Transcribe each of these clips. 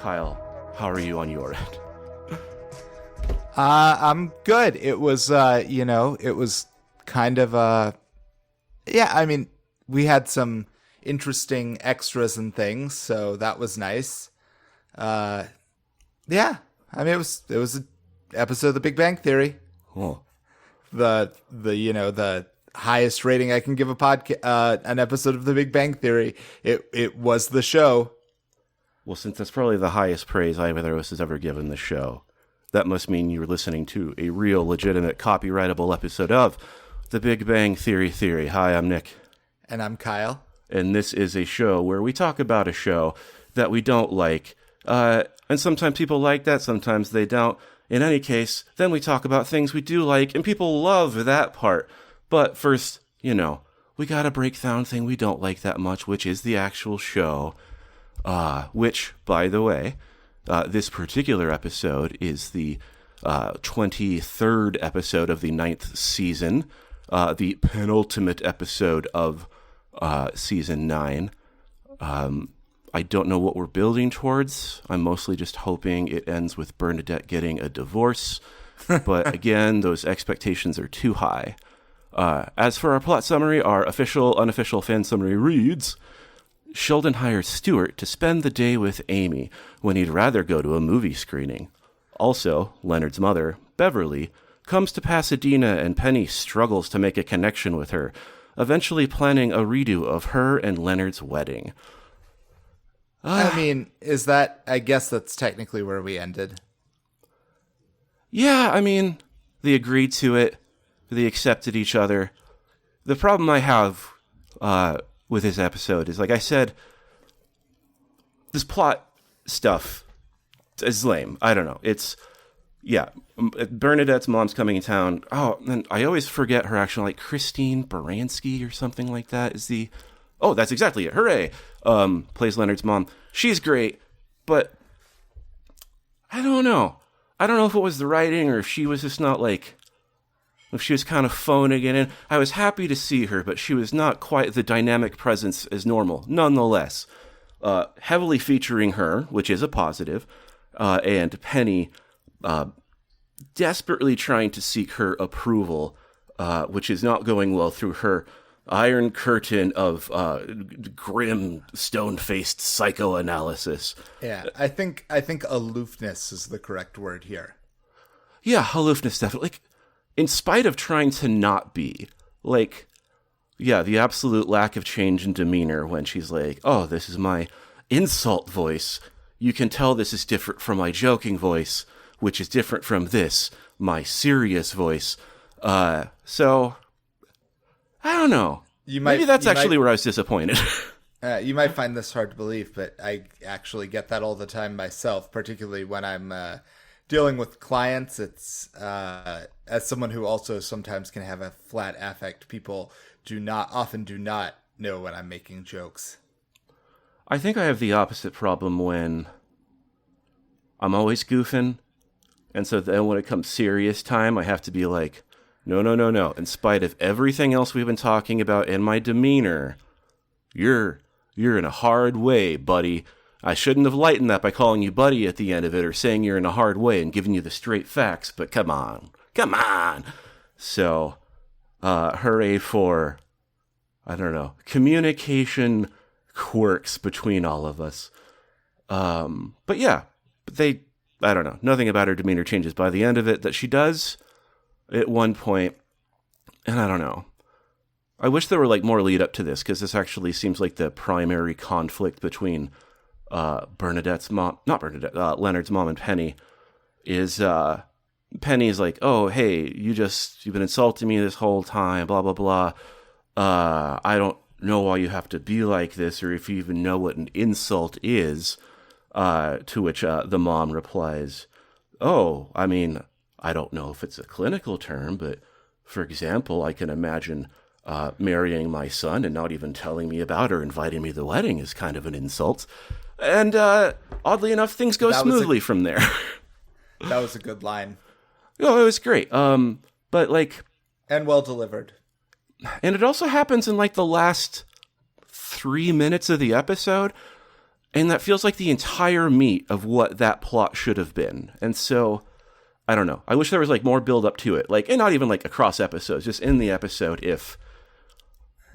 Kyle, how are you on your end? I'm good. It was, it was kind of, yeah, I mean, we had some interesting extras and things, so that was nice. Yeah, I mean, it was an episode of The Big Bang Theory. Oh. The highest rating I can give a podcast, an episode of The Big Bang Theory. It was the show. Well, since that's probably the highest praise either of us has ever given the show, that must mean you're listening to a real, legitimate, copyrightable episode of The Big Bang Theory. Hi, I'm Nick. And I'm Kyle. And this is a show where we talk about a show that we don't like. And sometimes people like that, sometimes they don't. In any case, then we talk about things we do like, and people love that part. But first, we gotta break down thing we don't like that much, which is the actual show. Which, by the way, this particular episode is the 23rd episode of the 9th season, the penultimate episode of season 9. I don't know what we're building towards. I'm mostly just hoping it ends with Bernadette getting a divorce. But again, those expectations are too high. As for our plot summary, our official, unofficial fan summary reads, Sheldon hires Stuart to spend the day with Amy when he'd rather go to a movie screening. Also, Leonard's mother, Beverly, comes to Pasadena and Penny struggles to make a connection with her, eventually planning a redo of her and Leonard's wedding. I mean, I guess that's technically where we ended. Yeah, I mean, they agreed to it. They accepted each other. The problem I have with this episode is, like I said, this plot stuff is lame. I don't know. It's, yeah, Bernadette's mom's coming in town. Oh, and I always forget her actual, like, Christine Baranski or something like that is the... Oh, that's exactly it. Hooray! Plays Leonard's mom. She's great, but I don't know. I don't know if it was the writing or if she was just not like... If she was kind of phoning it in. I was happy to see her, but she was not quite the dynamic presence as normal. Nonetheless, heavily featuring her, which is a positive, and Penny desperately trying to seek her approval, which is not going well through her iron curtain of grim, stone-faced psychoanalysis. Yeah, I think aloofness is the correct word here. Yeah, aloofness, definitely. Like, in spite of trying to not be, like, yeah, the absolute lack of change in demeanor when she's like, oh, this is my insult voice. You can tell this is different from my joking voice, which is different from this, my serious voice. So... I don't know. Maybe that's actually where I was disappointed. You might find this hard to believe, but I actually get that all the time myself, particularly when I'm dealing with clients. It's as someone who also sometimes can have a flat affect, people often do not know when I'm making jokes. I think I have the opposite problem when I'm always goofing, and so then when it comes serious time, I have to be like, no. In spite of everything else we've been talking about and my demeanor, you're in a hard way, buddy. I shouldn't have lightened that by calling you buddy at the end of it or saying you're in a hard way and giving you the straight facts, but come on. So, hooray for, I don't know, communication quirks between all of us. But yeah, I don't know, nothing about her demeanor changes by the end of it that she does at one point, and I don't know. I wish there were like more lead up to this, because this actually seems like the primary conflict between Leonard's mom and Penny is Penny's like, oh, hey, you've been insulting me this whole time, blah, blah, blah. I don't know why you have to be like this, or if you even know what an insult is. To which the mom replies, oh, I mean, I don't know if it's a clinical term, but for example, I can imagine marrying my son and not even telling me about or inviting me to the wedding is kind of an insult. And oddly enough, things go smoothly from there. That was a good line. Oh, it was great. But like... And well delivered. And it also happens in like the last 3 minutes of the episode. And that feels like the entire meat of what that plot should have been. And so, I don't know. I wish there was like more build up to it. Like, and not even like across episodes, just in the episode, if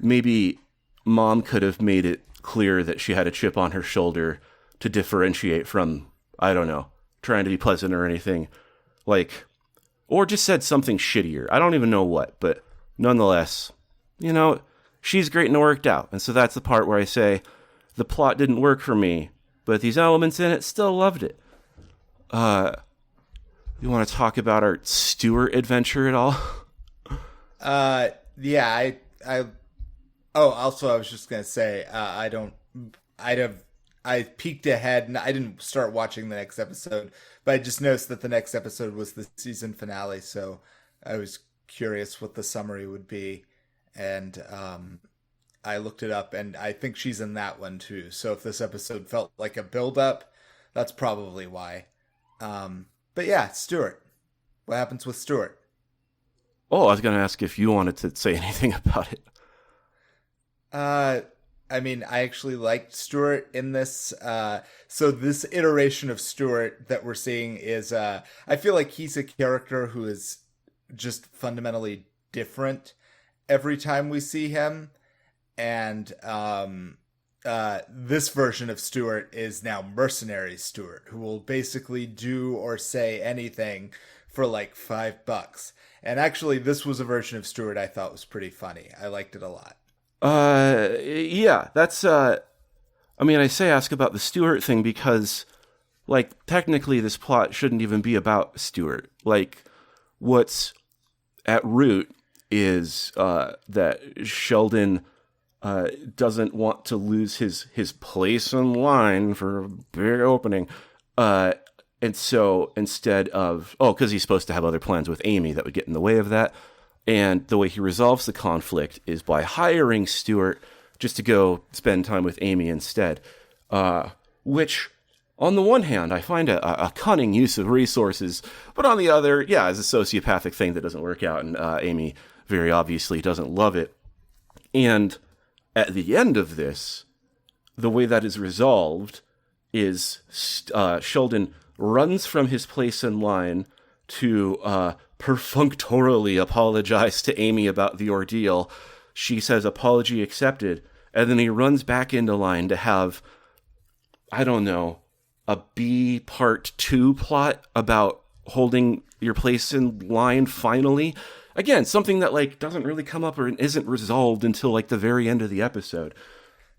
maybe Mom could have made it clear that she had a chip on her shoulder to differentiate from, I don't know, trying to be pleasant or anything. Like, or just said something shittier. I don't even know what, but nonetheless, you know, she's great and it worked out. And so that's the part where I say the plot didn't work for me, but these elements in it, still loved it. You want to talk about our Stuart adventure at all? Yeah, oh, also I was just going to say, I peeked ahead and I didn't start watching the next episode, but I just noticed that the next episode was the season finale. So I was curious what the summary would be. And, I looked it up and I think she's in that one too. So if this episode felt like a build up, that's probably why. But yeah, Stuart, what happens with Stuart? Oh, I was going to ask if you wanted to say anything about it. I mean, I actually liked Stuart in this. So this iteration of Stuart that we're seeing is, I feel like he's a character who is just fundamentally different every time we see him. And this version of Stuart is now Mercenary Stuart, who will basically do or say anything for like $5. And actually, this was a version of Stuart I thought was pretty funny. I liked it a lot. Yeah, that's, I mean, I say ask about the Stuart thing because, like, technically this plot shouldn't even be about Stuart. Like, what's at root is, that Sheldon, doesn't want to lose his place in line for a big opening. And so instead of, because he's supposed to have other plans with Amy that would get in the way of that. And the way he resolves the conflict is by hiring Stuart just to go spend time with Amy instead. Which, on the one hand, I find a cunning use of resources. But on the other, yeah, is a sociopathic thing that doesn't work out. And Amy very obviously doesn't love it. And at the end of this, the way that is resolved is Sheldon runs from his place in line to perfunctorily apologize to Amy about the ordeal. She says, apology accepted. And then he runs back into line to have, I don't know, a B part 2 plot about holding your place in line finally. Again, something that like doesn't really come up or isn't resolved until like the very end of the episode.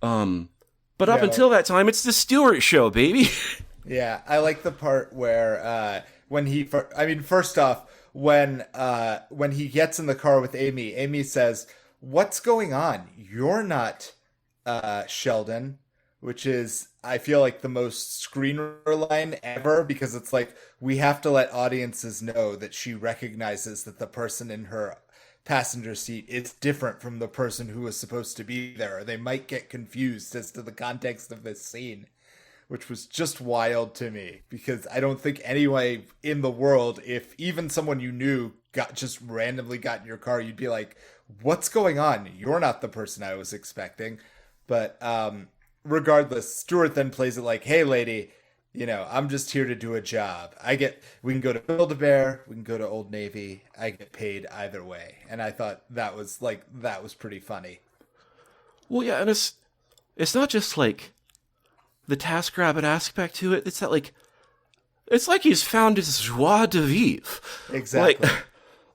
But up until that time, it's the Stuart show, baby. Yeah, I like the part where first off, when he gets in the car with Amy, Amy says, "What's going on? You're not Sheldon," which is, I feel like, the most screenwriter line ever, because it's like, we have to let audiences know that she recognizes that the person in her passenger seat is different from the person who was supposed to be there. Or they might get confused as to the context of this scene, which was just wild to me, because I don't think anyway in the world, if even someone you knew just randomly got in your car, you'd be like, what's going on? You're not the person I was expecting. But regardless, Stuart then plays it like, hey lady, I'm just here to do a job. We can go to Build-A-Bear, we can go to Old Navy, I get paid either way. And I thought that was pretty funny. Well, yeah, and it's not just like the TaskRabbit aspect to it. It's that like, it's like he's found his joie de vivre. Exactly.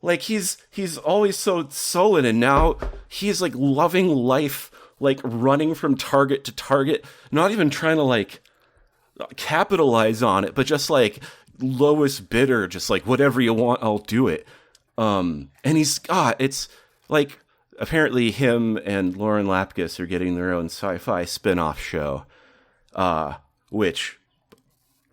Like he's always so sullen, and now he's like loving life, like running from target to target, not even trying to like capitalize on it, but just like lowest bidder, just like whatever you want, I'll do it. And it's like apparently him and Lauren Lapkus are getting their own sci-fi spin-off show, which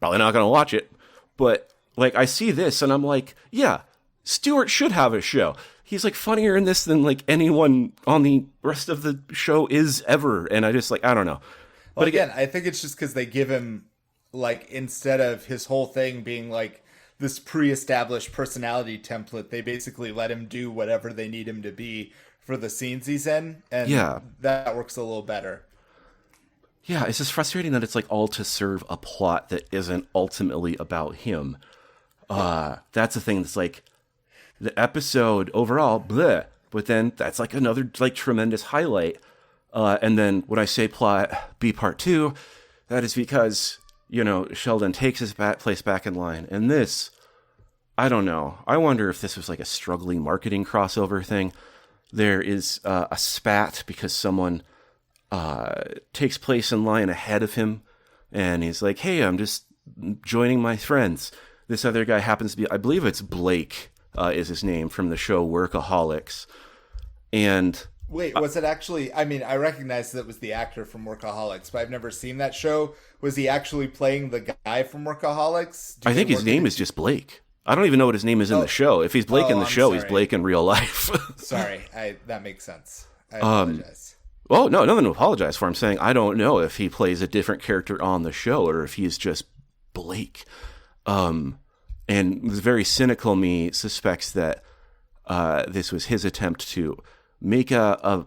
probably not gonna watch it, but like I see this and I'm like, yeah, Stuart should have a show. He's like funnier in this than like anyone on the rest of the show is ever. And I just like, I don't know. But again, I think it's just because they give him, like, instead of his whole thing being like this pre-established personality template, they basically let him do whatever they need him to be for the scenes he's in. And that works a little better. yeah, it's just frustrating that it's like all to serve a plot that isn't ultimately about him. That's the thing that's like the episode overall, bleh, but then that's like another like tremendous highlight. And then when I say plot B part 2, that is because, Sheldon takes his place back in line. And this, I don't know. I wonder if this was like a struggling marketing crossover thing. There is a spat because someone takes place in line ahead of him. And he's like, hey, I'm just joining my friends. This other guy happens to be, I believe it's Blake is his name from the show Workaholics. And... Wait, was it actually... I mean, I recognize that was the actor from Workaholics, but I've never seen that show. Was he actually playing the guy from Workaholics? I think his name is just Blake. I don't even know what his name is in the show. If he's Blake in the show, he's Blake in real life. Sorry, that makes sense. I apologize. Well, no, nothing to apologize for. I'm saying I don't know if he plays a different character on the show or if he's just Blake. And the very cynical me suspects that this was his attempt to make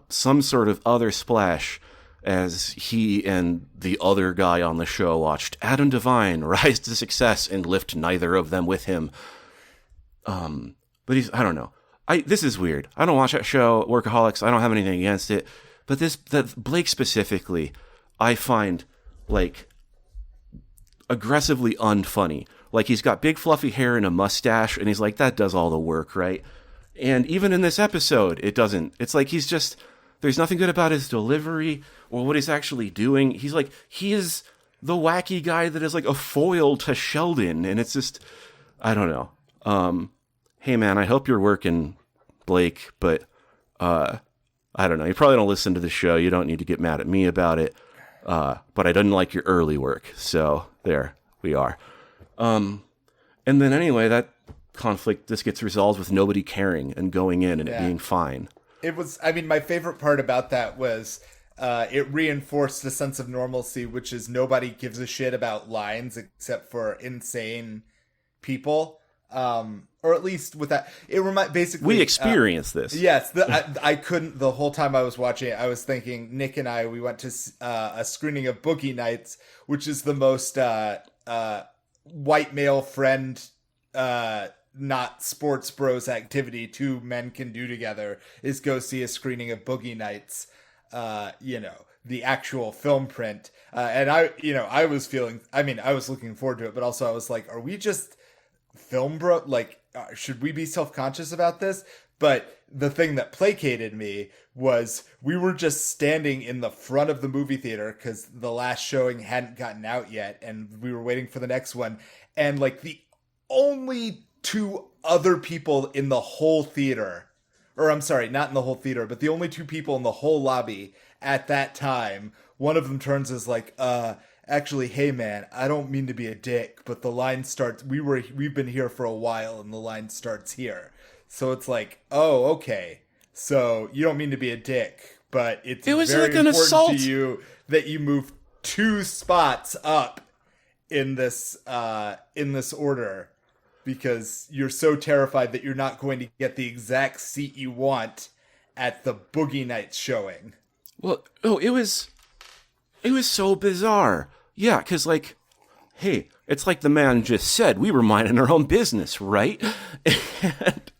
some sort of other splash as he and the other guy on the show watched Adam Devine rise to success and lift neither of them with him. But I don't know. This is weird. I don't watch that show, Workaholics. I don't have anything against it. But that Blake specifically, I find like aggressively unfunny. Like he's got big fluffy hair and a mustache, and he's like, that does all the work, right? And even in this episode, it doesn't. It's like there's nothing good about his delivery or what he's actually doing. He is the wacky guy that is like a foil to Sheldon. And it's just, I don't know. Hey man, I hope you're working, Blake, but I don't know. You probably don't listen to the show. You don't need to get mad at me about it. But I didn't like your early work. So there we are. And then anyway, that conflict just gets resolved with nobody caring and going in and it being fine. It was, I mean, my favorite part about that was it reinforced a sense of normalcy, which is nobody gives a shit about lines except for insane people. Or at least with that, basically we experienced this. Yes, I couldn't the whole time I was watching it. I was thinking Nick and we went to a screening of Boogie Nights, which is the most white male friend, not sports bros activity two men can do together is go see a screening of Boogie Nights. The actual film print, and I was looking forward to it, but also I was like, are we just film bro? Like, should we be self-conscious about this? But the thing that placated me was we were just standing in the front of the movie theater because the last showing hadn't gotten out yet, and we were waiting for the next one. And like the only two other people in the whole theater, or I'm sorry, not in the whole theater, but the only two people in the whole lobby at that time, one of them turns as like, actually, hey man, I don't mean to be a dick, but the line starts, we've been here for a while and the line starts here. So it's like, oh, okay. So you don't mean to be a dick, but it was very like an important assault to you that you move 2 spots up in this order because you're so terrified that you're not going to get the exact seat you want at the Boogie Nights showing. Well, it was so bizarre. Yeah, because, like, hey, it's like the man just said, we were minding our own business, right? And,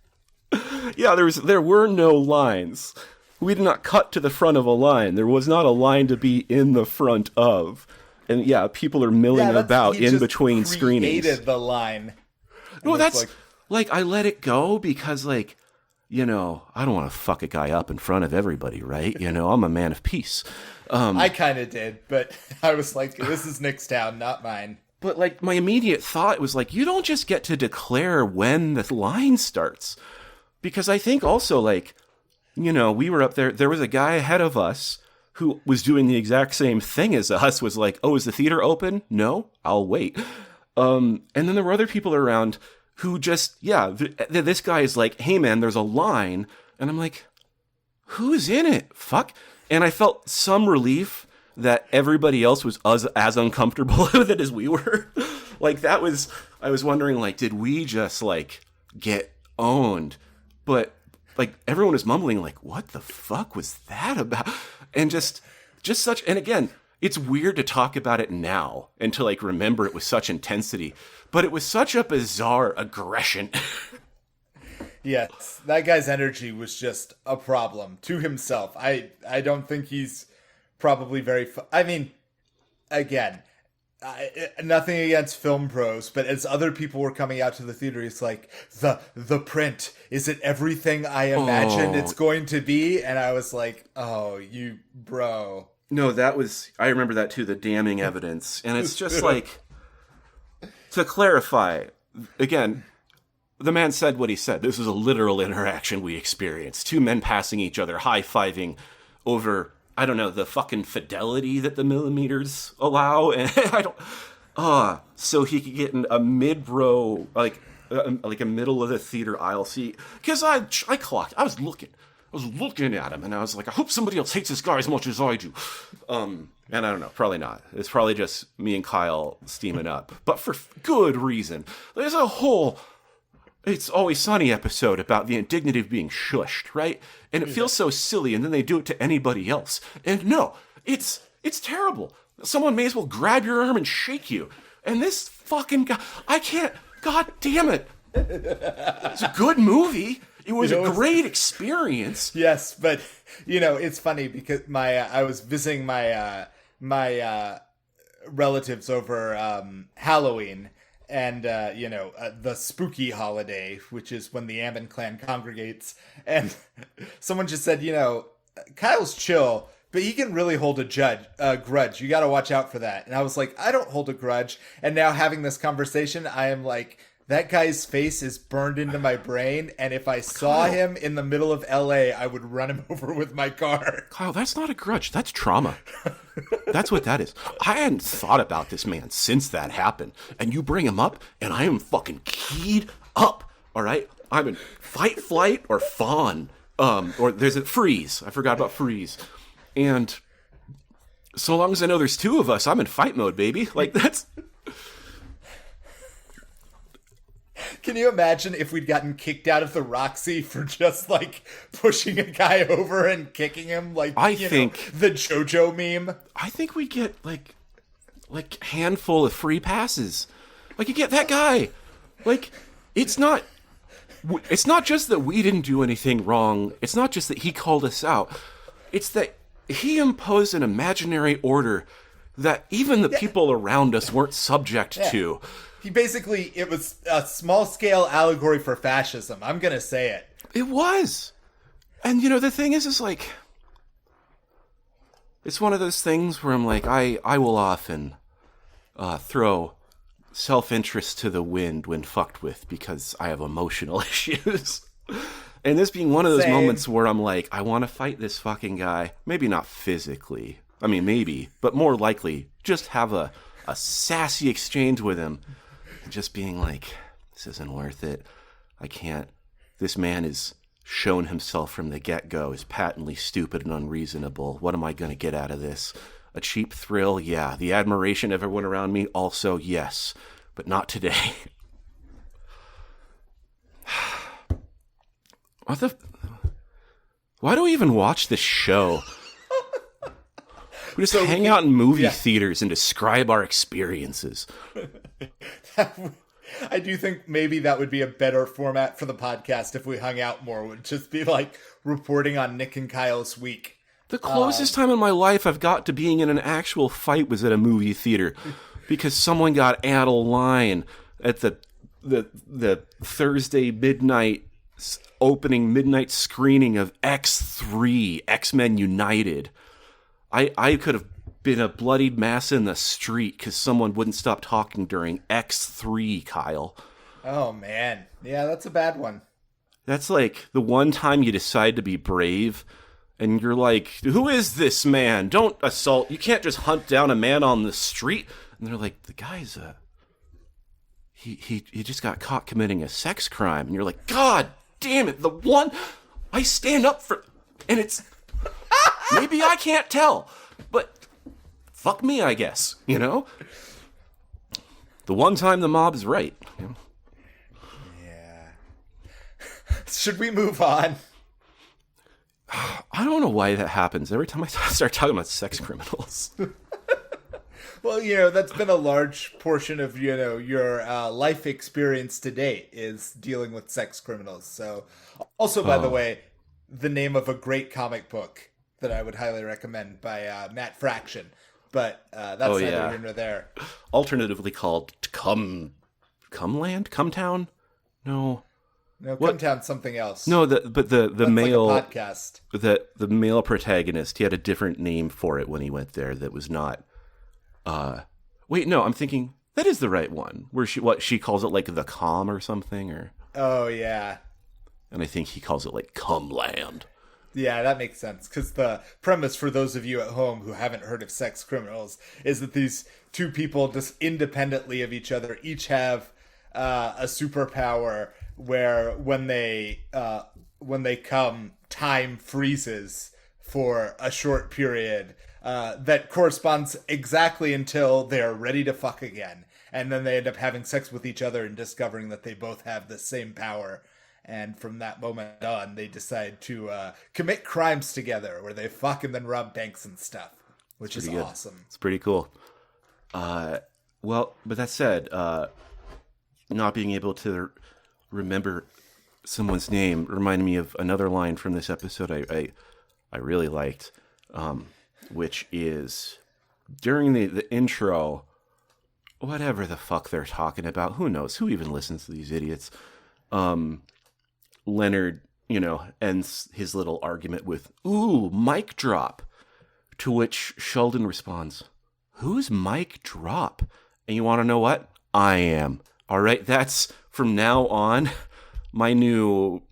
yeah, there were no lines. We did not cut to the front of a line. There was not a line to be in the front of. And, yeah, people are milling about in between screenings. He created the line. No, that's, like, I let it go because, like, I don't want to fuck a guy up in front of everybody, right? I'm a man of peace. I kind of did, but I was like, this is Nick's town, not mine. But, like, my immediate thought was, like, you don't just get to declare when the line starts. Because I think also, like, we were up there was a guy ahead of us who was doing the exact same thing as us, was like, oh, is the theater open? No? I'll wait. And then there were other people around who just, this guy is like, hey man, there's a line. And I'm like, who's in it? Fuck. And I felt some relief that everybody else was as uncomfortable with it as we were. Like I was wondering, like, did we just like get owned? But like everyone was mumbling like, what the fuck was that about? And just such, and again, it's weird to talk about it now and to like remember it with such intensity, but it was such a bizarre aggression. Yes, that guy's energy was just a problem to himself. I don't think he's probably very. I mean, again, nothing against film pros, but as other people were coming out to the theater, it's like the print, is it everything I imagined it's going to be? And I was like, oh, you bro. No, I remember that too, the damning evidence. And it's just like, to clarify, again, the man said what he said. This was a literal interaction we experienced. Two men passing each other, high-fiving over, I don't know, the fucking fidelity that the millimeters allow. And I don't... so he could get in a mid-row, like a middle of the theater aisle seat. Because I clocked. I was looking at him, and I was like, I hope somebody else hates this guy as much as I do. And I don't know, probably not. It's probably just me and Kyle steaming up. But for good reason. There's a whole It's Always Sunny episode about the indignity of being shushed, right? And it feels so silly, and then they do it to anybody else. And no, it's terrible. Someone may as well grab your arm and shake you. And this fucking guy, I can't, god damn it. It's a good movie. It was a great experience. Yes, but it's funny because I was visiting my relatives over Halloween, and the spooky holiday, which is when the Ammon clan congregates, and someone just said, Kyle's chill, but he can really hold a grudge. You got to watch out for that. And I was like, I don't hold a grudge. And now having this conversation, I am like, that guy's face is burned into my brain, and if I saw him in the middle of LA, I would run him over with my car. Kyle, that's not a grudge. That's trauma. That's what that is. I hadn't thought about this man since that happened. And you bring him up, and I am fucking keyed up. All right? I'm in fight, flight, or fawn. Or there's a freeze. I forgot about freeze. And so long as I know there's two of us, I'm in fight mode, baby. Like, that's... Can you imagine if we'd gotten kicked out of the Roxy for just like pushing a guy over and kicking him, like the JoJo meme? I think we'd get like handful of free passes. Like, you get that guy. Like, it's not just that we didn't do anything wrong. It's not just that he called us out. It's that he imposed an imaginary order that even the people around us weren't subject to. It was a small-scale allegory for fascism. I'm going to say it. It was. And, the thing is like, it's one of those things where I'm like, I will often throw self-interest to the wind when fucked with because I have emotional issues. And this being one of those moments where I'm like, I want to fight this fucking guy. Maybe not physically. I mean, maybe. But more likely, just have a sassy exchange with him. Just being like, this isn't worth it. I can't. This man has shown himself from the get-go as patently stupid and unreasonable. What am I going to get out of this? A cheap thrill? Yeah. The admiration of everyone around me? Also, yes. But not today. Why do we even watch this show? We just hang out in movie theaters and describe our experiences. I do think maybe that would be a better format for the podcast if we hung out more. It would just be like reporting on Nick and Kyle's week. The closest time in my life I've got to being in an actual fight was at a movie theater because someone got out of line at the Thursday midnight opening midnight screening of X3, X-Men United. I could have been a bloodied mass in the street because someone wouldn't stop talking during X3, Kyle. Oh, man. Yeah, that's a bad one. That's like the one time you decide to be brave and you're like, who is this man? Don't assault. You can't just hunt down a man on the street. And they're like, the guy's he just got caught committing a sex crime. And you're like, God damn it. The one I stand up for. And it's... Maybe I can't tell, but fuck me, I guess, The one time the mob is right. Yeah. Should we move on? I don't know why that happens. Every time I start talking about sex criminals. Well, that's been a large portion of, your life experience to date is dealing with sex criminals. So, also, by the Oh, way, the name of a great comic book that I would highly recommend by Matt Fraction. But oh that's neither yeah. here nor there. Alternatively called Come Town? No. No, Come What? Town something else. No, the That's like a male podcast. the male protagonist, he had a different name for it when he went there that was not wait, no, I'm thinking that is the right one. Where she calls it like the calm or something, or Oh, yeah. and I think he calls it like Cumland. Yeah, that makes sense. Because the premise for those of you at home who haven't heard of sex criminals is that these two people, just independently of each other, each have a superpower where when they come, time freezes for a short period that corresponds exactly until they're ready to fuck again, and then they end up having sex with each other and discovering that they both have the same power. And from that moment on, they decide to commit crimes together, where they fuck and then rob banks and stuff, which is Good. awesome. It's pretty cool. Well, but that said, not being able to remember someone's name reminded me of another line from this episode I really liked, which is during the intro, whatever the fuck they're talking about. Who knows? Who even listens to these idiots? Leonard, ends his little argument with, "Ooh, mic drop." To which Sheldon responds, "Who's Mike Drop?" And you want to know what? I am. All right, that's from now on. My new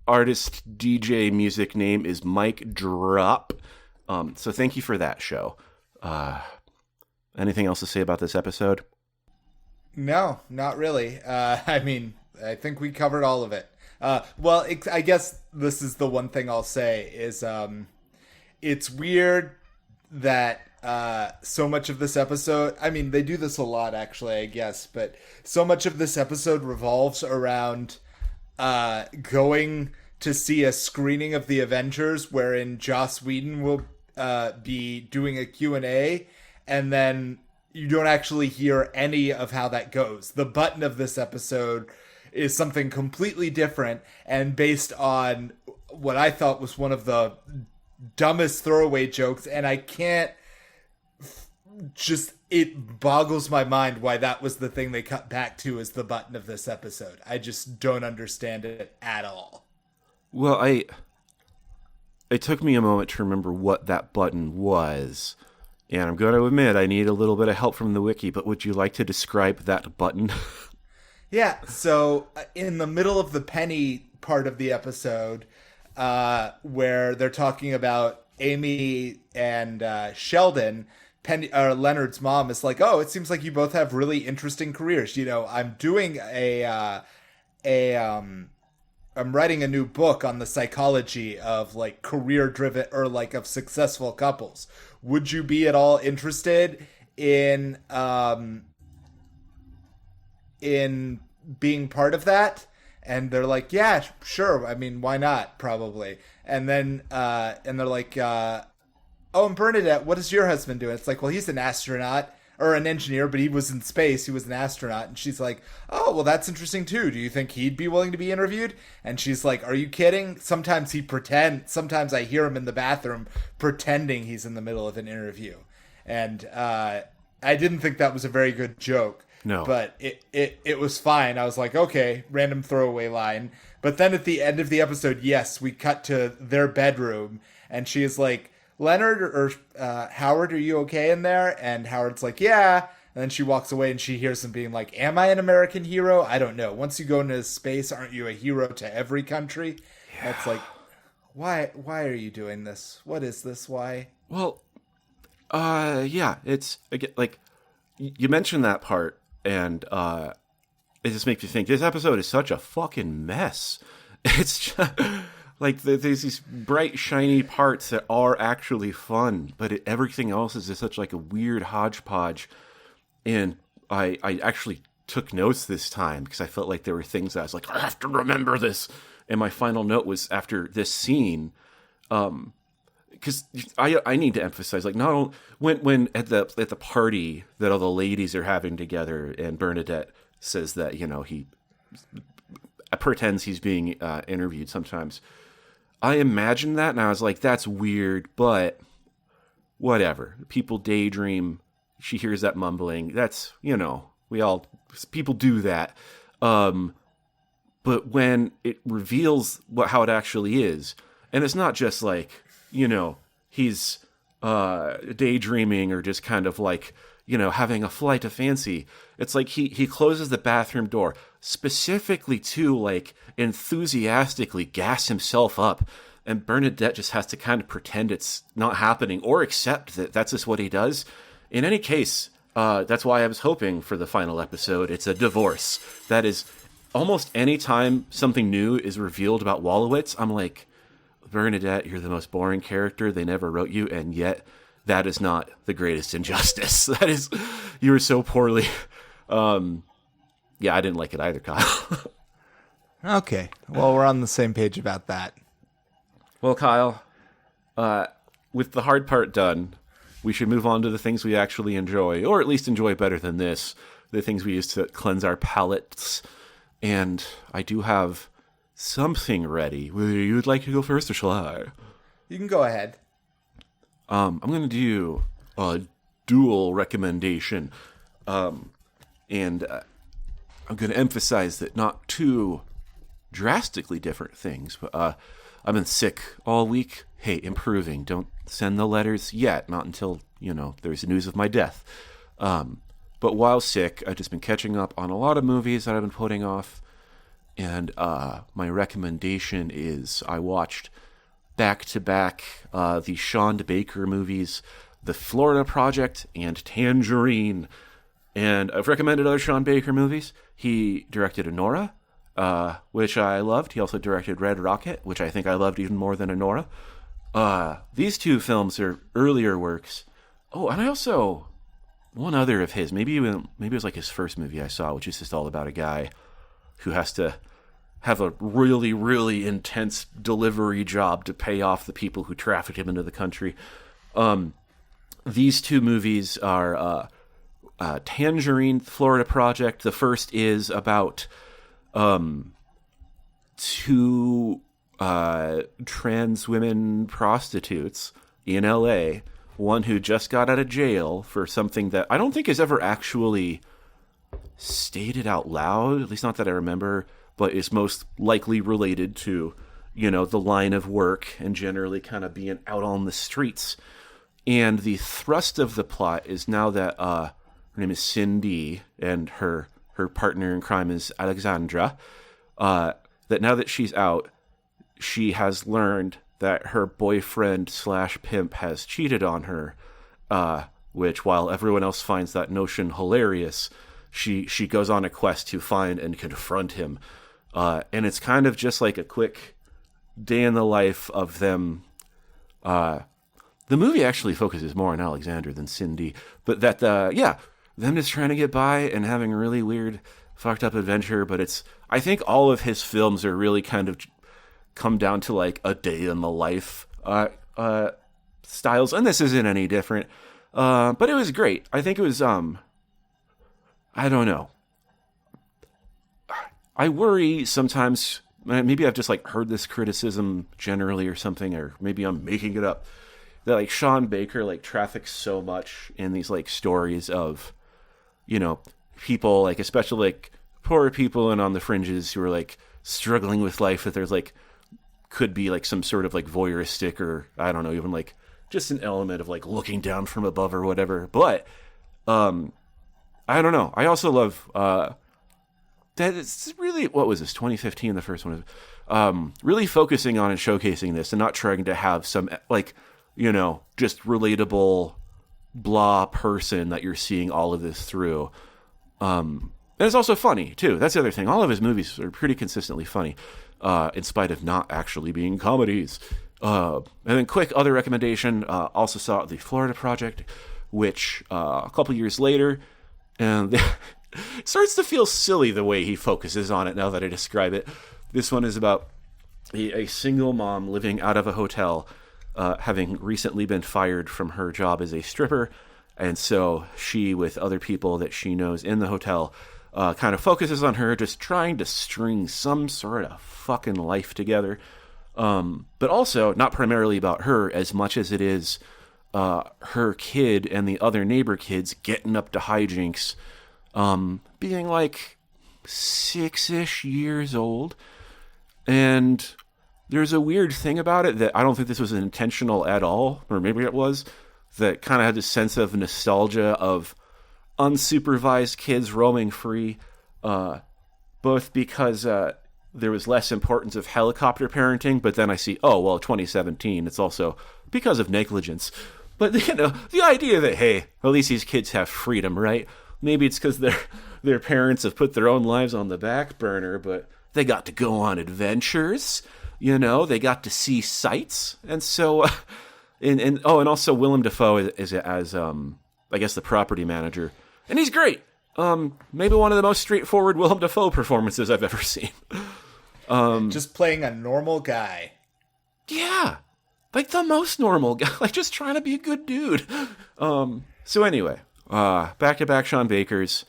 artist DJ music name is Mike Drop. So thank you for that, show. Anything else to say about this episode? No, not really. I mean, I think we covered all of it. Well, I guess this is the one thing I'll say is it's weird that so much of this episode, I mean, they do this a lot actually, I guess, but so much of this episode revolves around going to see a screening of The Avengers wherein Joss Whedon will be doing a Q&A, and then you don't actually hear any of how that goes. The button of this episode is something completely different and based on what I thought was one of the dumbest throwaway jokes, and I can't it boggles my mind why that was the thing they cut back to as the button of this episode. I just don't understand it at all. Well, it took me a moment to remember what that button was, and I'm going to admit I need a little bit of help from the wiki, but would you like to describe that button? Yeah, so in the middle of the Penny part of the episode, where they're talking about Amy and Sheldon, Leonard's mom is like, "Oh, it seems like you both have really interesting careers. I'm doing I'm writing a new book on the psychology of like career-driven or like of successful couples. Would you be at all interested in being part of that?" And they're like, "Yeah, sure. I mean, why not? Probably." And then and they're like, "Oh, and Bernadette, what is your husband doing?" It's like, "Well, he's an astronaut or an engineer, but he was in space. He was an astronaut." And she's like, "Oh, well, that's interesting too. Do you think he'd be willing to be interviewed?" And she's like, "Are you kidding? Sometimes sometimes I hear him in the bathroom pretending he's in the middle of an interview." And I didn't think that was a very good joke. No. But it was fine. I was like, okay, random throwaway line. But then at the end of the episode, yes, we cut to their bedroom, and she is like, "Leonard or Howard, are you okay in there?" And Howard's like, "Yeah." And then she walks away and she hears him being like, "Am I an American hero? I don't know. Once you go into space, aren't you a hero to every country?" Yeah. That's like, why are you doing this? What is this? Why? Well, yeah, it's like you mentioned that part, and it just makes me think this episode is such a fucking mess. It's just, like there's these bright, shiny parts that are actually fun, but everything else is just such like a weird hodgepodge. And I actually took notes this time because I felt like there were things that I was like, I have to remember this. And my final note was after this scene, because I need to emphasize, like, not only, when at the party that all the ladies are having together, and Bernadette says that, you know, he pretends he's being interviewed sometimes. I imagined that, and I was like, that's weird, but whatever. People daydream. She hears that mumbling. That's, you know, people do that. But when it reveals how it actually is, and it's not just like, you know, he's daydreaming or just kind of like, you know, having a flight of fancy. It's like he closes the bathroom door specifically to, like, enthusiastically gas himself up. And Bernadette just has to kind of pretend it's not happening or accept that that's just what he does. In any case, that's why I was hoping for the final episode. It's a divorce. That is, almost any time something new is revealed about Wolowitz, I'm like, Bernadette, you're the most boring character. They never wrote you, and yet that is not the greatest injustice. That is, you were so poorly. Yeah, I didn't like it either, Kyle. Okay, well, we're on the same page about that. Well, Kyle, with the hard part done, we should move on to the things we actually enjoy, or at least enjoy better than this, the things we use to cleanse our palates. And I do have something ready. Whether you'd like to go first, or shall I? You can go ahead. I'm going to do a dual recommendation. And I'm going to emphasize that not two drastically different things. But I've been sick all week. Hey, improving. Don't send the letters yet. Not until, you know, there's news of my death. But while sick, I've just been catching up on a lot of movies that I've been putting off. And my recommendation is I watched back-to-back the Sean Baker movies, The Florida Project and Tangerine. And I've recommended other Sean Baker movies. He directed Anora, which I loved. He also directed Red Rocket, which I think I loved even more than Anora. These two films are earlier works. Oh, and I also... one other of his, maybe it was like his first movie I saw, which is just all about a guy who has to have a really, really intense delivery job to pay off the people who trafficked him into the country. These two movies are Tangerine, Florida Project. The first is about two trans women prostitutes in LA. One who just got out of jail for something that I don't think is ever actually stated out loud, at least not that I remember, but is most likely related to, you know, the line of work and generally kind of being out on the streets. And the thrust of the plot is now that her name is Cindy and her partner in crime is Alexandra, that now that she's out, she has learned that her boyfriend / pimp has cheated on her, which, while everyone else finds that notion hilarious, she goes on a quest to find and confront him. And it's kind of just like a quick day in the life of them. The movie actually focuses more on Alexandra than Cindy, but that, them just trying to get by and having a really weird, fucked up adventure. But I think all of his films are really kind of come down to like a day in the life styles, and this isn't any different, but it was great. I think it was I don't know, I worry sometimes, maybe I've just like heard this criticism generally or something, or maybe I'm making it up, that like Sean Baker like traffics so much in these like stories of, you know, people like, especially like poor people and on the fringes who are like struggling with life, that there's like could be like some sort of like voyeuristic, or I don't know, even like just an element of like looking down from above or whatever. But I don't know. I also love that it's really, what was this, 2015, the first one, really focusing on and showcasing this and not trying to have some like, you know, just relatable blah person that you're seeing all of this through. And it's also funny too. That's the other thing. All of his movies are pretty consistently funny, in spite of not actually being comedies. And then quick other recommendation, also saw The Florida Project, which a couple years later, and it starts to feel silly the way he focuses on it now that I describe it. This one is about a single mom living out of a hotel, having recently been fired from her job as a stripper. And so she, with other people that she knows in the hotel, kind of focuses on her just trying to string some sort of fucking life together. But also not primarily about her as much as it is her kid and the other neighbor kids getting up to hijinks, being like 6-ish years old. And there's a weird thing about it that I don't think this was intentional at all, or maybe it was, that kind of had this sense of nostalgia of unsupervised kids roaming free, both because there was less importance of helicopter parenting, but then I see, 2017, it's also because of negligence. But, the idea that, hey, at least these kids have freedom, right? Maybe it's because their parents have put their own lives on the back burner, but they got to go on adventures, they got to see sights. And so, and also Willem Dafoe is as, I guess, the property manager. And he's great. Maybe one of the most straightforward Willem Dafoe performances I've ever seen. Just playing a normal guy. Yeah. Like the most normal guy. Like just trying to be a good dude. So anyway, back-to-back Sean Bakers.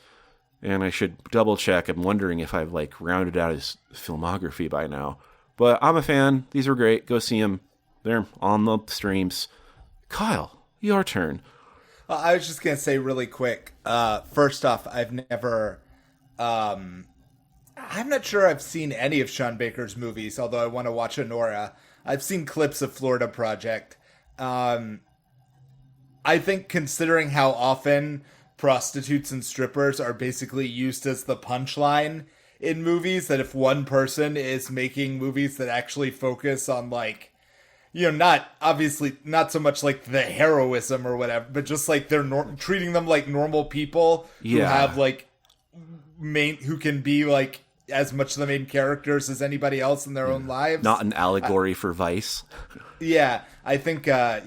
And I should double check. I'm wondering if I've rounded out his filmography by now. But I'm a fan. These were great. Go see them. They're on the streams. Kyle, your turn. I was just going to say really quick. First off, I've never... I'm not sure I've seen any of Sean Baker's movies, although I want to watch Honora. I've seen clips of Florida Project. I think considering how often prostitutes and strippers are basically used as the punchline in movies, that if one person is making movies that actually focus on not so much like the heroism or whatever, but just they're treating them like normal people who have who can be as much the main characters as anybody else in their own lives. Not an allegory for Vice. Yeah, I think I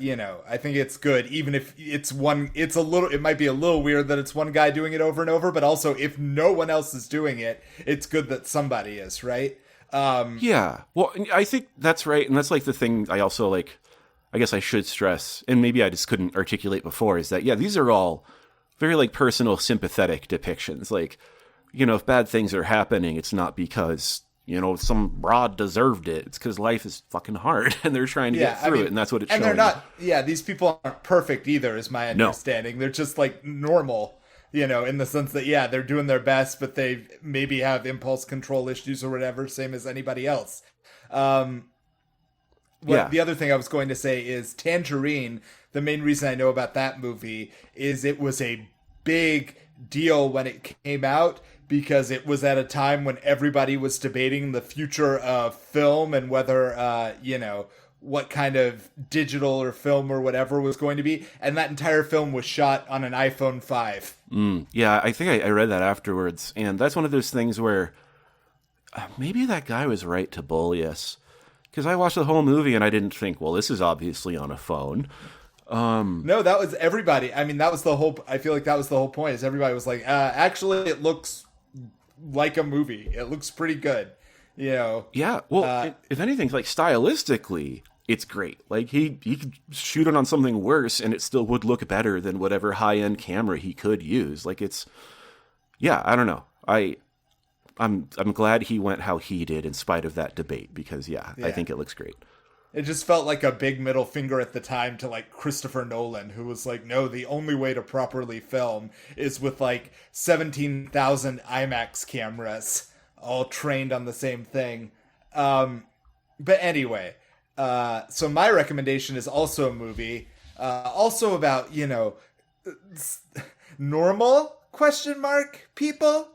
think it's good, even if it might be a little weird that it's one guy doing it over and over, but also if no one else is doing it, it's good that somebody is, right? Yeah. Well, I think that's right, and that's the thing I also I guess I should stress, and maybe I just couldn't articulate before, is that these are all very personal, sympathetic depictions. If bad things are happening, it's not because some broad deserved it. It's because life is fucking hard, and they're trying to get through it, and that's what it's showing. And they're not. Yeah, these people aren't perfect either, is my understanding. No. They're just normal, in the sense that they're doing their best, but they maybe have impulse control issues or whatever, same as anybody else. The other thing I was going to say is Tangerine. The main reason I know about that movie is it was a big deal when it came out, because it was at a time when everybody was debating the future of film and whether, what kind of digital or film or whatever was going to be. And that entire film was shot on an iPhone 5. Yeah, I think I read that afterwards. And that's one of those things where maybe that guy was right to bully us. Because I watched the whole movie and I didn't think, well, this is obviously on a phone. No, that was everybody. I mean, that was the whole... I feel like that was the whole point, is everybody was like, actually, it looks like a movie. It looks pretty good, Yeah, well, if anything, stylistically, it's great. He could shoot it on something worse and it still would look better than whatever high-end camera he could use. It's... Yeah, I don't know. I'm glad he went how he did in spite of that debate, because, I think it looks great. It just felt like a big middle finger at the time to Christopher Nolan, who was no, the only way to properly film is with 17,000 IMAX cameras all trained on the same thing. But anyway, so my recommendation is also a movie, also about, normal ? People.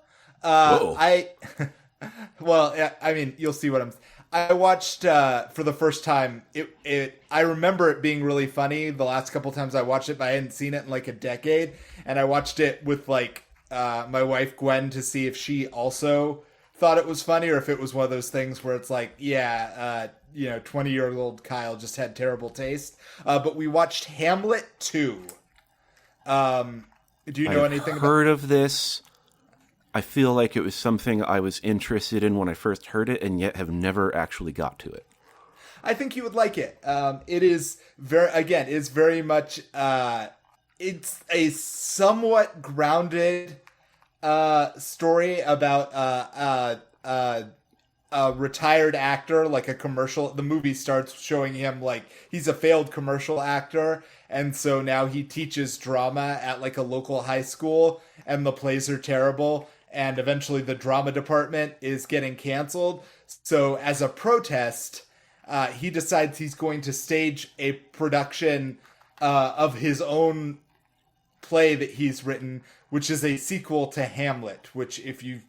You'll see what I watched for the first time. I remember it being really funny the last couple times I watched it, but I hadn't seen it in a decade. And I watched it with my wife Gwen to see if she also thought it was funny, or if it was one of those things where it's 20-year-old Kyle just had terrible taste. But we watched Hamlet 2. Do you know anything about? I've heard of this. I feel like it was something I was interested in when I first heard it, and yet have never actually got to it. I think you would like it. It is very much it's a somewhat grounded story about a retired actor, like a commercial. The movie starts showing him like he's a failed commercial actor, and so now he teaches drama at like a local high school, and the plays are terrible, and eventually the drama department is getting canceled. So as a protest, he decides he's going to stage a production of his own play that he's written, which is a sequel to Hamlet, which if you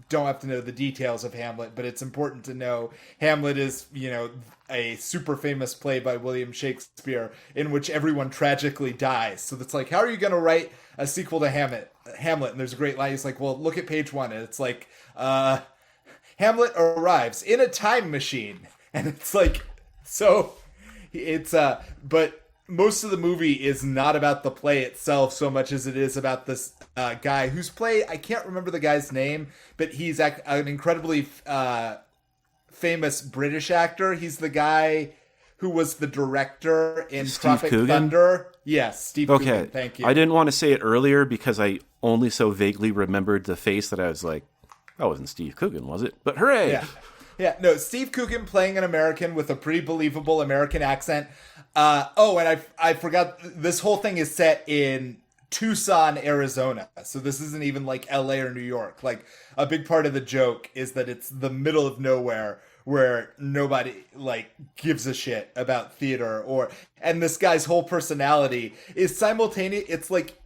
don't have to know the details of Hamlet, but it's important to know Hamlet is, a super famous play by William Shakespeare in which everyone tragically dies. So it's like, how are you going to write a sequel to Hamlet? And there's a great line. He's like, well, look at page 1. And it's like, Hamlet arrives in a time machine. And it's like, so it's, but most of the movie is not about the play itself so much as it is about this guy whose play, I can't remember the guy's name, but he's an incredibly famous British actor. He's the guy who was the director in Tropic Thunder. Yes, Steve Coogan. Thank you. I didn't want to say it earlier because I only so vaguely remembered the face that I was like, that wasn't Steve Coogan, was it? But hooray! Yeah. Yeah, no, Steve Coogan playing an American with a pretty believable American accent. And I forgot, this whole thing is set in Tucson, Arizona. So this isn't even like LA or New York. Like, a big part of the joke is that it's the middle of nowhere where nobody like gives a shit about theater and this guy's whole personality is simultaneous. It's like,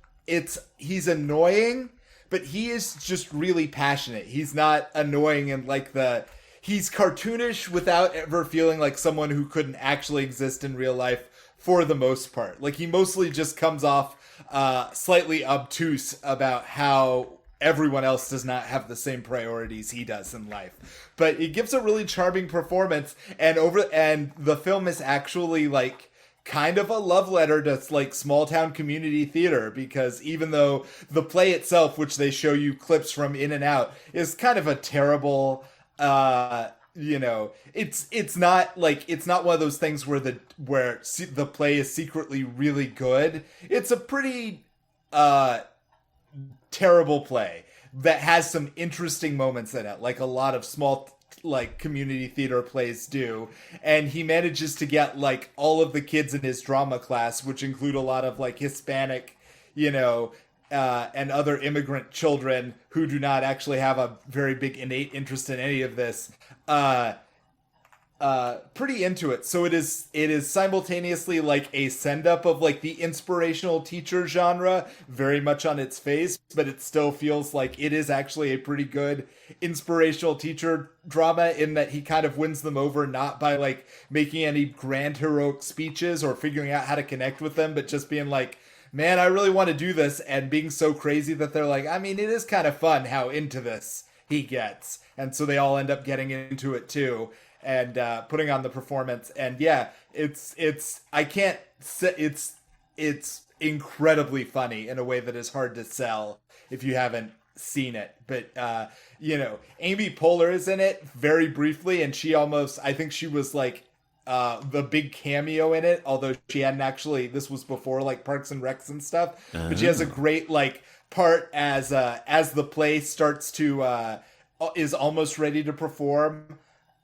he's annoying, but he is just really passionate. He's not annoying in like he's cartoonish without ever feeling like someone who couldn't actually exist in real life for the most part. Like, he mostly just comes off slightly obtuse about how everyone else does not have the same priorities he does in life. But he gives a really charming performance, and the film is actually like kind of a love letter to like small town community theater, because even though the play itself, which they show you clips from in and out, is kind of a terrible it's not one of those things where the play is secretly really good. It's a pretty terrible play that has some interesting moments in it, like a lot of small like community theater plays do. And he manages to get like all of the kids in his drama class, which include a lot of like Hispanic, and other immigrant children who do not actually have a very big innate interest in any of this, pretty into it. So it is simultaneously like a send-up of like the inspirational teacher genre, very much on its face, but it still feels like it is actually a pretty good inspirational teacher drama, in that he kind of wins them over not by like making any grand heroic speeches or figuring out how to connect with them, but just being like, man, I really want to do this, and being so crazy that they're like, I mean, it is kind of fun how into this he gets. And so they all end up getting into it too, and putting on the performance. And yeah, it's incredibly funny in a way that is hard to sell if you haven't seen it. But Amy Poehler is in it very briefly, and I think she was like the big cameo in it, although she hadn't actually, this was before like Parks and Recs and stuff, but she has a great like part as the play starts to is almost ready to perform.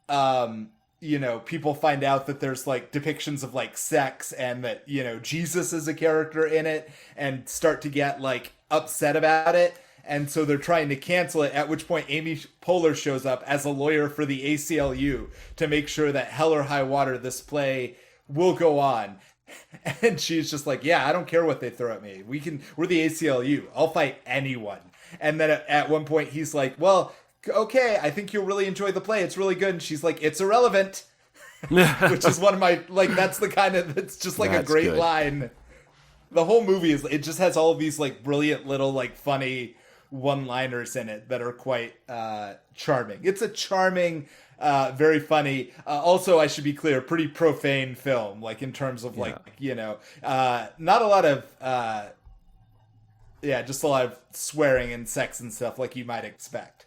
People find out that there's like depictions of like sex, and that Jesus is a character in it, and start to get like upset about it. And so they're trying to cancel it, at which point Amy Poehler shows up as a lawyer for the ACLU to make sure that hell or high water this play will go on. And she's just like, yeah, I don't care what they throw at me. We're the ACLU. I'll fight anyone. And then at one point he's like, well, okay, I think you'll really enjoy the play. It's really good. And she's like, it's irrelevant. Which is one of my, like, that's the kind of, it's just like a great good line. The whole movie it just has all of these like brilliant little like funny one-liners in it that are quite charming. It's a charming, very funny, also, I should be clear, pretty profane film, like in terms of like, not a lot of, just a lot of swearing and sex and stuff like you might expect.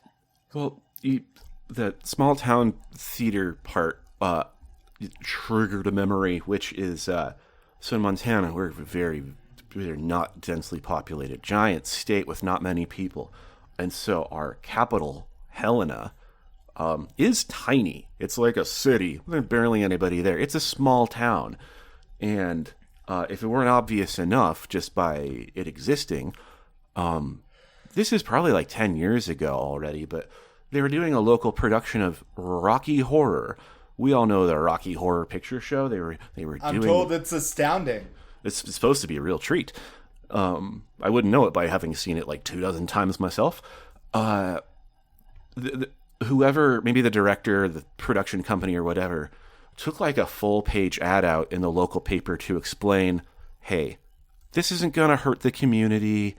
Well, the small town theater part, triggered a memory, which is so in Montana, we're not densely populated, giant state with not many people. And so our capital, Helena, is tiny. It's like a city. There's barely anybody there. It's a small town. And if it weren't obvious enough just by it existing, this is probably like 10 years ago already, but they were doing a local production of Rocky Horror. We all know the Rocky Horror Picture Show. They were I'm doing. told it's astounding. It's supposed to be a real treat. I wouldn't know it by having seen it like 24 times myself. Whoever, maybe the director, the production company or whatever, took like a full page ad out in the local paper to explain, hey, this isn't going to hurt the community.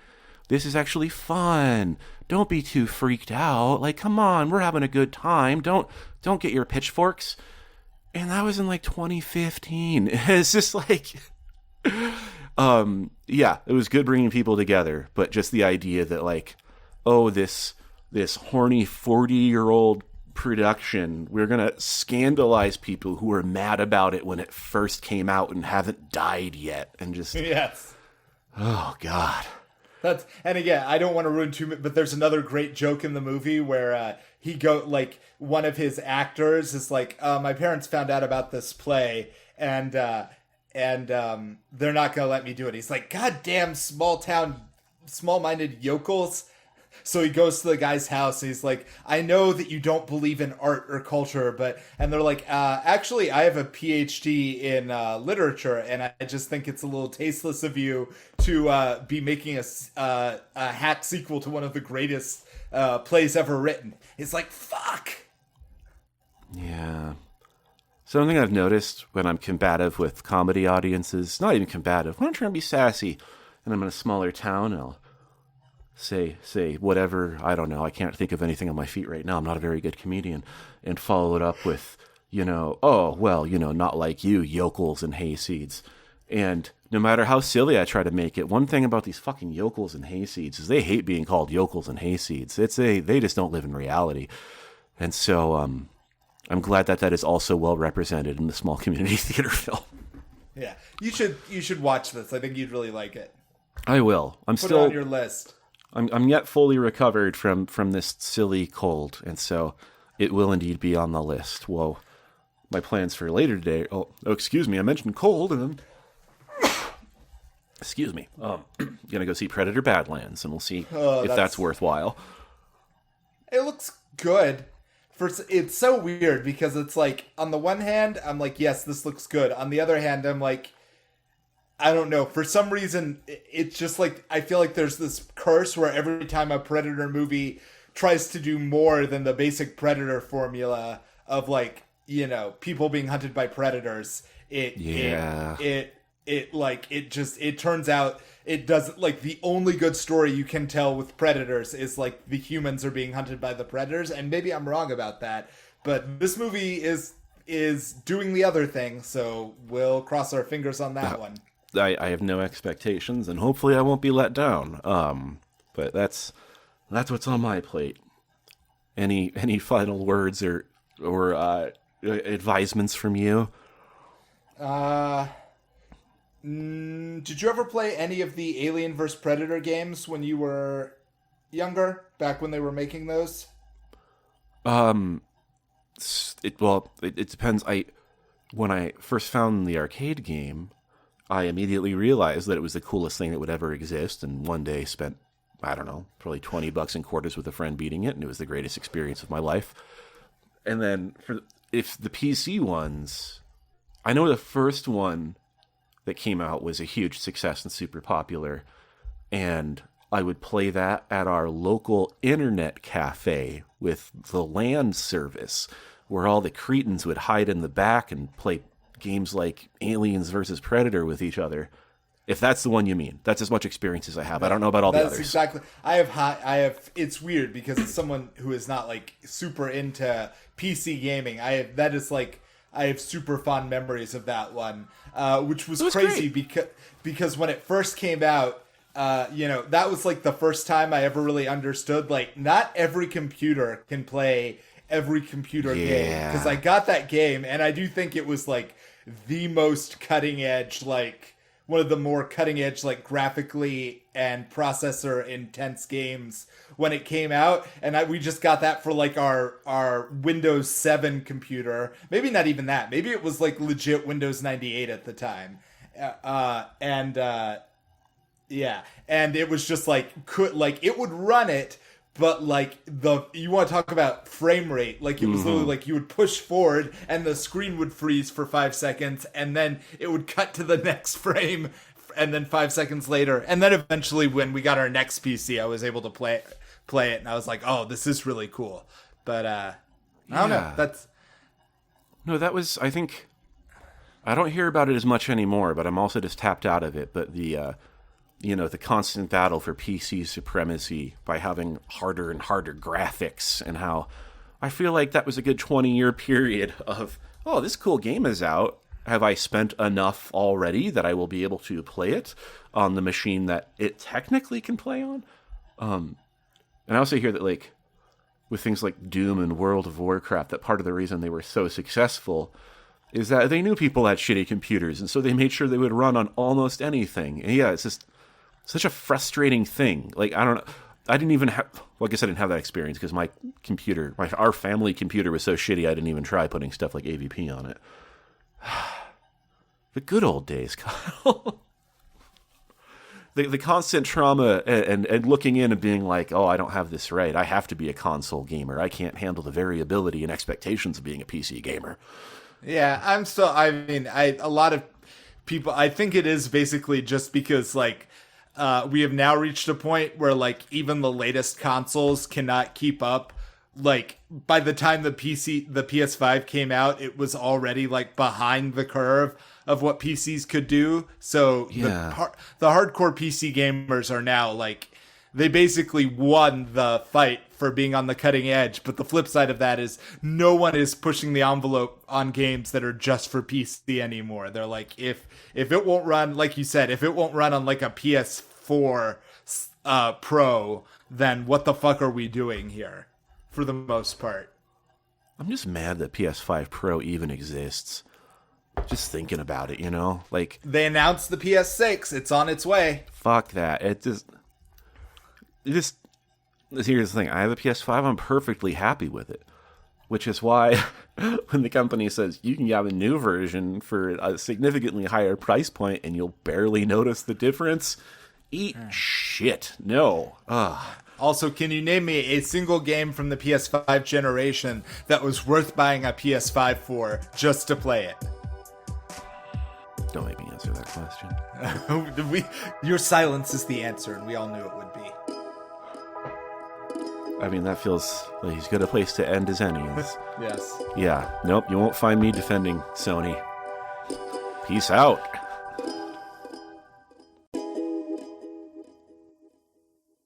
This is actually fun. Don't be too freaked out. Like, come on, we're having a good time. Don't get your pitchforks. And that was in like 2015. It's just like, yeah, it was good bringing people together, but just the idea that like, oh, this horny 40-year-old production, we're gonna scandalize people who were mad about it when it first came out and haven't died yet, and just Yes. Oh God. And again, I don't want to ruin too much, but there's another great joke in the movie where one of his actors is like, my parents found out about this play and they're not gonna let me do it. He's like, God damn small-minded yokels. So he goes to the guy's house and he's like, I know that you don't believe in art or culture, and they're like, actually, I have a PhD in literature, and I just think it's a little tasteless of you to be making a hack sequel to one of the greatest plays ever written. It's like, fuck. Yeah. Something I've noticed when I'm combative with comedy audiences, not even combative, when I'm trying to be sassy and I'm in a smaller town, I'll say whatever, I don't know, I can't think of anything on my feet right now, I'm not a very good comedian, and follow it up with, oh, well, not like you, yokels and hayseeds. And no matter how silly I try to make it, one thing about these fucking yokels and hayseeds is they hate being called yokels and hayseeds. They just don't live in reality. And so I'm glad that is also well represented in the small community theater film. Yeah, you should watch this. I think you'd really like it. I will. Put it on your list. I'm yet fully recovered from this silly cold, and so it will indeed be on the list. Whoa. My plans for later today. Oh, excuse me. I mentioned cold, and then excuse me. Gonna go see Predator Badlands, and we'll see if that's worthwhile. It looks good. It's so weird because it's like, on the one hand, I'm like, yes, this looks good. On the other hand, I'm like, I don't know. For some reason, it's just like, I feel like there's this curse where every time a Predator movie tries to do more than the basic Predator formula of like, people being hunted by predators, it turns out it doesn't, like, the only good story you can tell with predators is like the humans are being hunted by the predators, and maybe I'm wrong about that, but this movie is doing the other thing, so we'll cross our fingers on that one. I have no expectations, and hopefully I won't be let down. But that's what's on my plate. Any final words or advisements from you? Did you ever play any of the Alien vs. Predator games when you were younger, back when they were making those? It depends. When I first found the arcade game, I immediately realized that it was the coolest thing that would ever exist, and one day spent, I don't know, probably $20 in quarters with a friend beating it, and it was the greatest experience of my life. And then if the PC ones, I know the first one that came out was a huge success and super popular, and I would play that at our local internet cafe with the LAN service, where all the cretins would hide in the back and play games like Aliens versus Predator with each other. If that's the one you mean, that's as much experience as I have. I don't know about all the others. Exactly. I have. It's weird because as someone who is not like super into PC gaming, I have super fond memories of that one, which was crazy because when it first came out, that was like the first time I ever really understood, like, not every computer can play every computer game, Yeah. because I got that game, and I do think it was like the most cutting edge, like one of the more cutting edge, like graphically and processor intense games when it came out. And we just got that for like our Windows 7 computer. Maybe not even that. Maybe it was like legit Windows 98 at the time. Yeah, and it was just like it would run it, but like you want to talk about frame rate, like it was literally like you would push forward and the screen would freeze for 5 seconds, and then it would cut to the next frame, and then 5 seconds later, and then eventually when we got our next PC, I was able to play it, and I was like, oh, this is really cool. But I don't know. That was, I think, I don't hear about it as much anymore, but I'm also just tapped out of it. But the the constant battle for PC supremacy by having harder and harder graphics, and how I feel like that was a good 20-year period of, oh, this cool game is out. Have I spent enough already that I will be able to play it on the machine that it technically can play on? And I also hear that, like, with things like Doom and World of Warcraft, that part of the reason they were so successful is that they knew people had shitty computers, and so they made sure they would run on almost anything. And yeah, it's just such a frustrating thing. Like, I don't know. I didn't even have, well, I guess I didn't have that experience because my computer, our family computer was so shitty I didn't even try putting stuff like AVP on it. The good old days, Kyle. The constant trauma and looking in and being like, oh, I don't have this right. I have to be a console gamer. I can't handle the variability and expectations of being a PC gamer. Yeah, a lot of people, I think it is basically just because, like, we have now reached a point where, like, even the latest consoles cannot keep up. Like, by the time the PS5 came out, it was already, like, behind the curve of what PCs could do. So yeah. the hardcore PC gamers are now, like, they basically won the fight for being on the cutting edge. But the flip side of that is no one is pushing the envelope on games that are just for PC anymore. They're like, if it won't run, like you said, if it won't run on like a PS4 Pro, then what the fuck are we doing here? For the most part. I'm just mad that PS5 Pro even exists. Just thinking about it, like, they announced the PS6. It's on its way. Fuck that. It just here's the thing. I have a PS5. I'm perfectly happy with it, which is why when the company says you can have a new version for a significantly higher price point and you'll barely notice the difference, eat shit. No. Also, can you name me a single game from the PS5 generation that was worth buying a PS5 for just to play it? Don't make me answer that question. Your silence is the answer, and we all knew it would be. I mean, that feels like as good a place to end as any. Yes. Yeah. Nope, you won't find me defending Sony. Peace out.